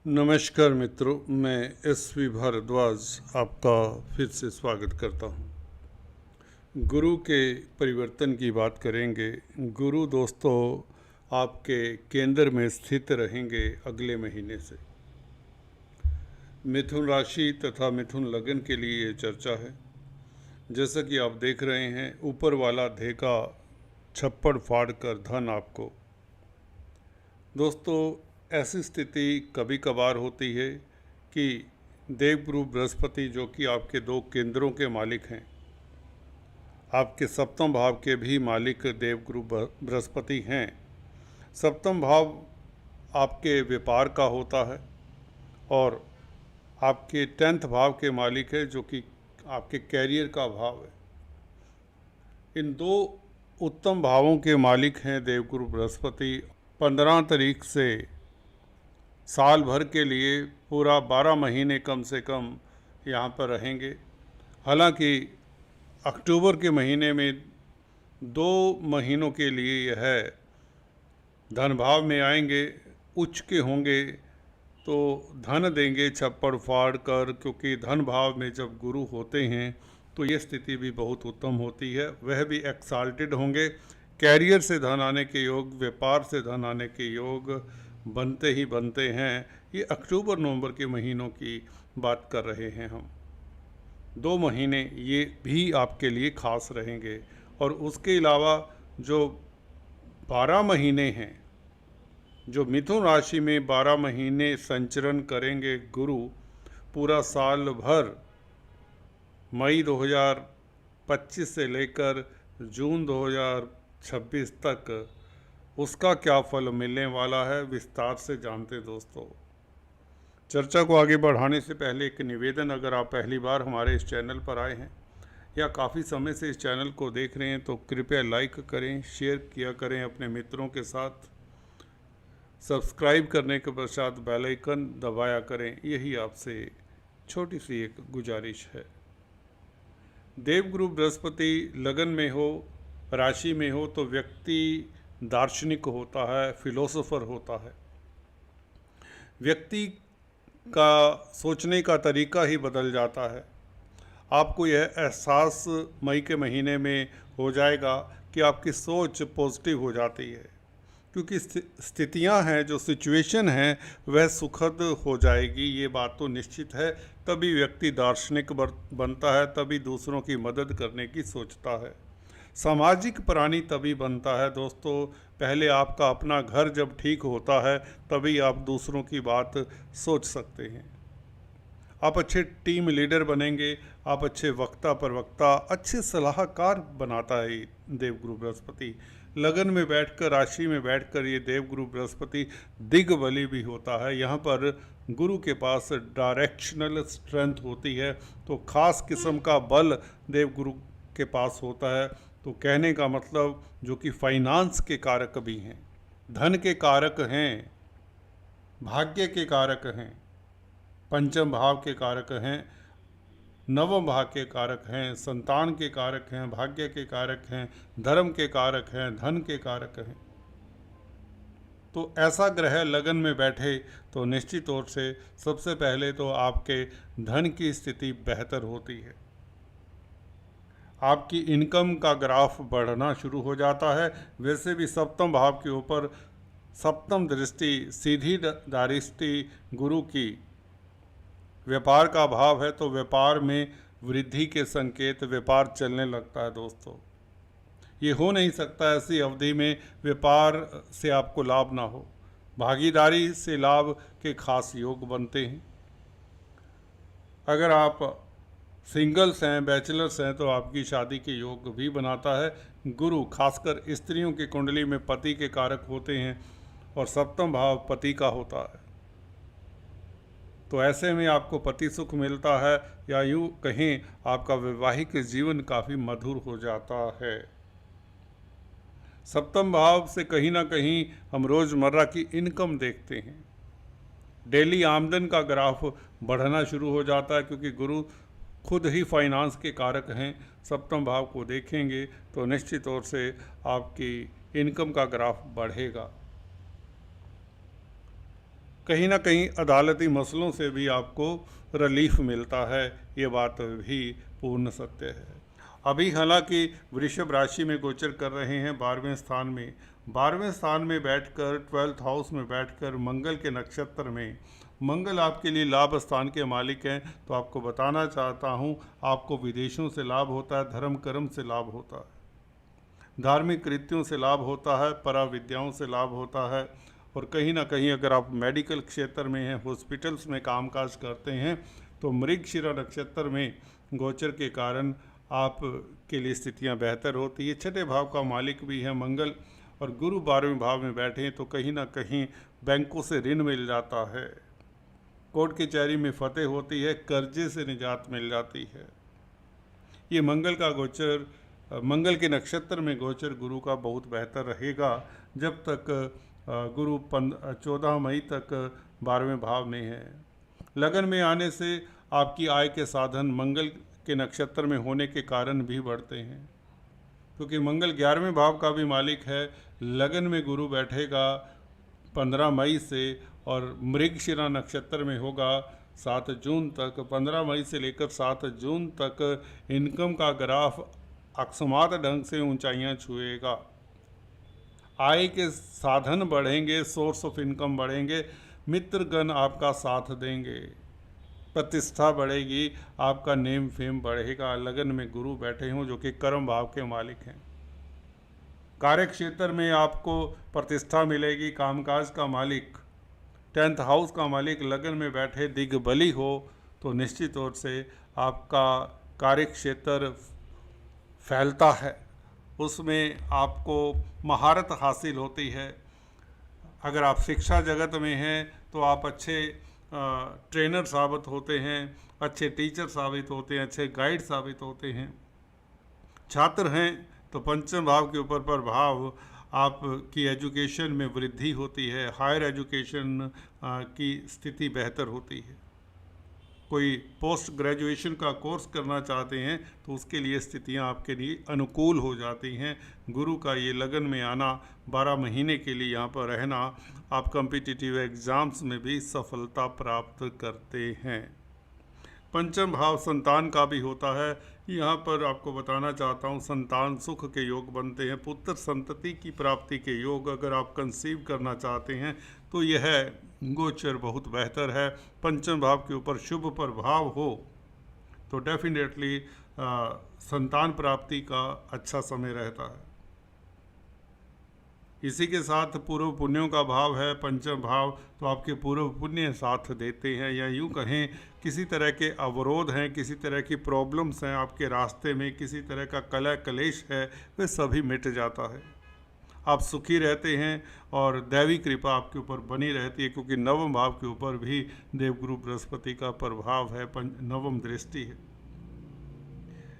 नमस्कार मित्रों, मैं एस.वी. भारद्वाज आपका फिर से स्वागत करता हूँ। गुरु के परिवर्तन की बात करेंगे। गुरु दोस्तों आपके केंद्र में स्थित रहेंगे अगले महीने से। मिथुन राशि तथा मिथुन लग्न के लिए ये चर्चा है। जैसा कि आप देख रहे हैं, ऊपर वाला देगा छप्पड़ फाड़ कर धन आपको। दोस्तों ऐसी स्थिति कभी कभार होती है कि देवगुरु बृहस्पति, जो कि आपके दो केंद्रों के मालिक हैं, आपके सप्तम भाव के भी मालिक देवगुरु बृहस्पति हैं। सप्तम भाव आपके व्यापार का होता है और आपके 10th भाव के मालिक है, जो कि आपके कैरियर का भाव है। इन दो उत्तम भावों के मालिक हैं देवगुरु बृहस्पति। 15 तारीख से साल भर के लिए पूरा 12 महीने कम से कम यहाँ पर रहेंगे। हालांकि अक्टूबर के महीने में 2 महीनों के लिए यह धन भाव में आएंगे, उच्च के होंगे तो धन देंगे छप्पड़ फाड़ कर, क्योंकि धन भाव में जब गुरु होते हैं तो ये स्थिति भी बहुत उत्तम होती है। वह भी एक्साल्टेड होंगे। कैरियर से धन आने के योग, व्यापार से धन आने के योग बनते ही बनते हैं। ये अक्टूबर नवंबर के महीनों की बात कर रहे हैं हम। 2 महीने ये भी आपके लिए खास रहेंगे। और उसके अलावा जो 12 महीने हैं, जो मिथुन राशि में 12 महीने संचरण करेंगे गुरु, पूरा साल भर मई 2025 से लेकर जून 2026 तक उसका क्या फल मिलने वाला है, विस्तार से जानते दोस्तों। चर्चा को आगे बढ़ाने से पहले एक निवेदन, अगर आप पहली बार हमारे इस चैनल पर आए हैं या काफ़ी समय से इस चैनल को देख रहे हैं तो कृपया लाइक करें, शेयर किया करें अपने मित्रों के साथ। सब्सक्राइब करने के पश्चात बेल आइकन दबाया करें। यही आपसे छोटी सी एक गुजारिश है। देवगुरु बृहस्पति लगन में हो, राशि में हो, तो व्यक्ति दार्शनिक होता है, फिलोसोफर होता है। व्यक्ति का सोचने का तरीका ही बदल जाता है। आपको यह एहसास मई के महीने में हो जाएगा कि आपकी सोच पॉजिटिव हो जाती है, क्योंकि स्थितियां हैं, जो सिचुएशन है वह सुखद हो जाएगी। ये बात तो निश्चित है। तभी व्यक्ति दार्शनिक बनता है, तभी दूसरों की मदद करने की सोचता है। सामाजिक प्राणी तभी बनता है दोस्तों, पहले आपका अपना घर जब ठीक होता है तभी आप दूसरों की बात सोच सकते हैं। आप अच्छे टीम लीडर बनेंगे, आप अच्छे वक्ता प्रवक्ता, अच्छे सलाहकार बनाता है देवगुरु बृहस्पति। लगन में बैठकर, राशि में बैठकर ये देवगुरु बृहस्पति दिग्बली भी होता है। यहाँ पर गुरु के पास डायरेक्शनल स्ट्रेंथ होती है, तो खास किस्म का बल देवगुरु के पास होता है। तो कहने का मतलब, जो कि फाइनेंस के कारक भी हैं, धन के कारक हैं, भाग्य के कारक हैं, पंचम भाव के कारक हैं, नवम भाव के कारक हैं, संतान के कारक हैं, भाग्य के कारक हैं, धर्म के कारक हैं, धन के कारक हैं। तो ऐसा ग्रह लगन में बैठे तो निश्चित तौर से सबसे पहले तो आपके धन की स्थिति बेहतर होती है। आपकी इनकम का ग्राफ बढ़ना शुरू हो जाता है। वैसे भी सप्तम भाव के ऊपर सप्तम दृष्टि, सीधी दृष्टि गुरु की व्यापार का भाव है, तो व्यापार में वृद्धि के संकेत, व्यापार चलने लगता है दोस्तों। ये हो नहीं सकता ऐसी अवधि में व्यापार से आपको लाभ ना हो। भागीदारी से लाभ के खास योग बनते हैं। अगर आप सिंगल्स हैं, बैचलर्स हैं, तो आपकी शादी के योग भी बनाता है गुरु। खासकर स्त्रियों की कुंडली में पति के कारक होते हैं और सप्तम भाव पति का होता है। तो ऐसे में आपको पति सुख मिलता है, या यूँ कहें आपका वैवाहिक जीवन काफ़ी मधुर हो जाता है। सप्तम भाव से कहीं ना कहीं हम रोज़मर्रा की इनकम देखते हैं। डेली आमदन का ग्राफ बढ़ना शुरू हो जाता है, क्योंकि गुरु खुद ही फाइनेंस के कारक हैं। सप्तम भाव को देखेंगे तो निश्चित तौर से आपकी इनकम का ग्राफ बढ़ेगा। कहीं ना कहीं अदालती मसलों से भी आपको रिलीफ मिलता है, ये बात भी पूर्ण सत्य है। अभी हालांकि वृषभ राशि में गोचर कर रहे हैं 12वें स्थान में। 12वें स्थान में बैठकर 12th हाउस में बैठकर मंगल के नक्षत्र में, मंगल आपके लिए लाभ स्थान के मालिक हैं। तो आपको बताना चाहता हूँ, आपको विदेशों से लाभ होता है, धर्म कर्म से लाभ होता है, धार्मिक कृत्यों से लाभ होता है, पराविद्याओं से लाभ होता है। और कहीं ना कहीं अगर आप मेडिकल क्षेत्र में हैं, हॉस्पिटल्स में कामकाज करते हैं, तो मृगशिरा नक्षत्र में गोचर के कारण आप के लिए स्थितियां बेहतर होती है। छठे भाव का मालिक भी है मंगल, और गुरु 12वें भाव में बैठे हैं, तो कहीं ना कहीं बैंकों से ऋण मिल जाता है, कोर्ट कचहरी में फतेह होती है, कर्जे से निजात मिल जाती है। ये मंगल का गोचर, मंगल के नक्षत्र में गोचर गुरु का बहुत बेहतर रहेगा जब तक गुरु 14 मई तक 12वें भाव में है। लगन में आने से आपकी आय के साधन मंगल के नक्षत्र में होने के कारण भी बढ़ते हैं, क्योंकि मंगल 11वें भाव का भी मालिक है। लगन में गुरु बैठेगा 15 मई से, और मृगशिरा नक्षत्र में होगा 7 जून तक। 15 मई से लेकर 7 जून तक इनकम का ग्राफ अकस्मात ढंग से ऊंचाइयां छुएगा। आय के साधन बढ़ेंगे, सोर्स ऑफ इनकम बढ़ेंगे, मित्रगण आपका साथ देंगे, प्रतिष्ठा बढ़ेगी, आपका नेम फेम बढ़ेगा। लगन में गुरु बैठे हों जो कि कर्म भाव के मालिक हैं। कार्य क्षेत्र में आपको प्रतिष्ठा मिलेगी। कामकाज का मालिक 10th हाउस का मालिक लगन में बैठे दिग्बली हो तो निश्चित तौर से आपका कार्य क्षेत्र फैलता है, उसमें आपको महारत हासिल होती है। अगर आप शिक्षा जगत में हैं तो आप अच्छे ट्रेनर साबित होते हैं, अच्छे टीचर साबित होते हैं, अच्छे गाइड साबित होते हैं। छात्र हैं तो पंचम भाव के ऊपर प्रभाव, आपकी एजुकेशन में वृद्धि होती है, हायर एजुकेशन की स्थिति बेहतर होती है। कोई पोस्ट ग्रेजुएशन का कोर्स करना चाहते हैं तो उसके लिए स्थितियां आपके लिए अनुकूल हो जाती हैं। गुरु का ये लगन में आना, 12 महीने के लिए यहाँ पर रहना, आप कॉम्पिटिटिव एग्ज़ाम्स में भी सफलता प्राप्त करते हैं। पंचम भाव संतान का भी होता है। यहाँ पर आपको बताना चाहता हूँ, संतान सुख के योग बनते हैं, पुत्र संतति की प्राप्ति के योग। अगर आप कंसीव करना चाहते हैं तो यह गोचर बहुत बेहतर है। पंचम भाव के ऊपर शुभ प्रभाव हो तो डेफिनेटली संतान प्राप्ति का अच्छा समय रहता है। इसी के साथ पूर्व पुण्यों का भाव है पंचम भाव, तो आपके पूर्व पुण्य साथ देते हैं, या यूँ कहें किसी तरह के अवरोध हैं, किसी तरह की प्रॉब्लम्स हैं आपके रास्ते में, किसी तरह का कलह कलेश है, वे सभी मिट जाता है। आप सुखी रहते हैं और दैवी कृपा आपके ऊपर बनी रहती है, क्योंकि नवम भाव के ऊपर भी देवगुरु बृहस्पति का प्रभाव है, नवम दृष्टि है।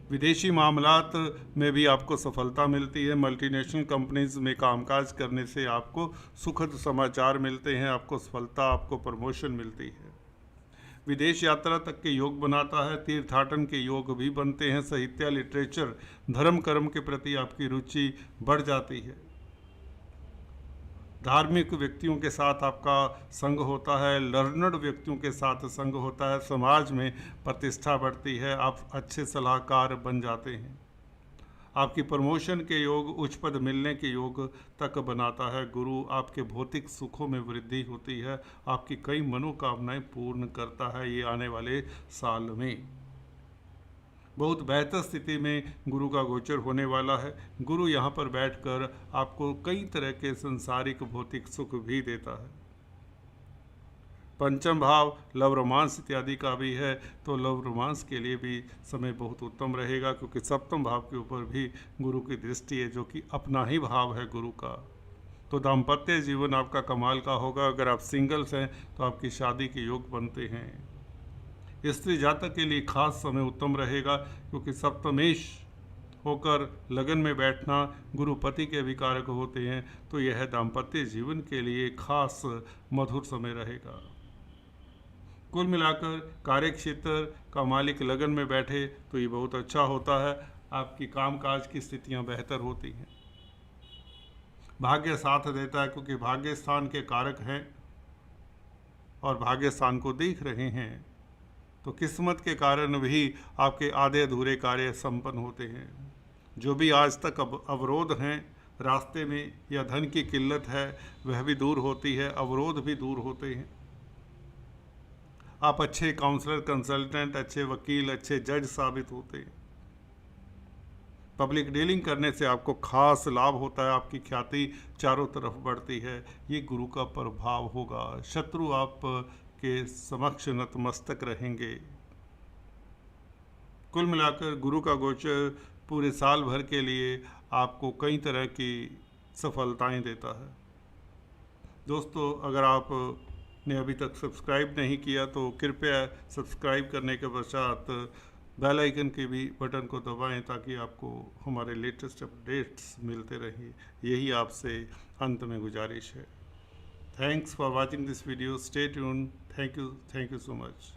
विदेशी मामलात में भी आपको सफलता मिलती है। मल्टीनेशनल कंपनीज में कामकाज करने से आपको सुखद समाचार मिलते हैं, आपको सफलता, आपको प्रमोशन मिलती है। विदेश यात्रा तक के योग बनाता है, तीर्थाटन के योग भी बनते हैं। साहित्य, लिटरेचर, धर्म कर्म के प्रति आपकी रुचि बढ़ जाती है। धार्मिक व्यक्तियों के साथ आपका संग होता है, लर्नड व्यक्तियों के साथ संग होता है, समाज में प्रतिष्ठा बढ़ती है, आप अच्छे सलाहकार बन जाते हैं। आपकी प्रमोशन के योग, उच्च पद मिलने के योग तक बनाता है गुरु। आपके भौतिक सुखों में वृद्धि होती है, आपकी कई मनोकामनाएं पूर्ण करता है ये आने वाले साल में। बहुत बेहतर स्थिति में गुरु का गोचर होने वाला है। गुरु यहाँ पर बैठकर आपको कई तरह के संसारिक भौतिक सुख भी देता है। पंचम भाव लव रोमांस इत्यादि का भी है, तो लव रोमांस के लिए भी समय बहुत उत्तम रहेगा, क्योंकि सप्तम भाव के ऊपर भी गुरु की दृष्टि है, जो कि अपना ही भाव है गुरु का। तो दाम्पत्य जीवन आपका कमाल का होगा। अगर आप सिंगल्स हैं तो आपकी शादी के योग बनते हैं। स्त्री जातक के लिए खास समय उत्तम रहेगा, क्योंकि सप्तमेश होकर लगन में बैठना गुरुपति के भी कारक होते हैं, तो यह दाम्पत्य जीवन के लिए खास मधुर समय रहेगा। कुल मिलाकर कार्य क्षेत्र का मालिक लगन में बैठे तो ये बहुत अच्छा होता है। आपकी कामकाज की स्थितियां बेहतर होती हैं। भाग्य साथ देता है, क्योंकि भाग्य स्थान के कारक हैं और भाग्य स्थान को देख रहे हैं, तो किस्मत के कारण भी आपके आधे अधूरे कार्य संपन्न होते हैं। जो भी आज तक अवरोध हैं रास्ते में या धन की किल्लत है, वह भी दूर होती है, अवरोध भी दूर होते हैं। आप अच्छे काउंसलर, कंसल्टेंट, अच्छे वकील, अच्छे जज साबित होते हैं। पब्लिक डीलिंग करने से आपको खास लाभ होता है, आपकी ख्याति चारों तरफ बढ़ती है। ये गुरु का प्रभाव होगा। शत्रु आप के समक्ष नतमस्तक रहेंगे। कुल मिलाकर गुरु का गोचर पूरे साल भर के लिए आपको कई तरह की सफलताएं देता है। दोस्तों, अगर आपने अभी तक सब्सक्राइब नहीं किया तो कृपया सब्सक्राइब करने के पश्चात बेल आइकन के भी बटन को दबाएं, ताकि आपको हमारे लेटेस्ट अपडेट्स मिलते रहें। यही आपसे अंत में गुजारिश है। Thanks for watching this video. Stay tuned. Thank you so much.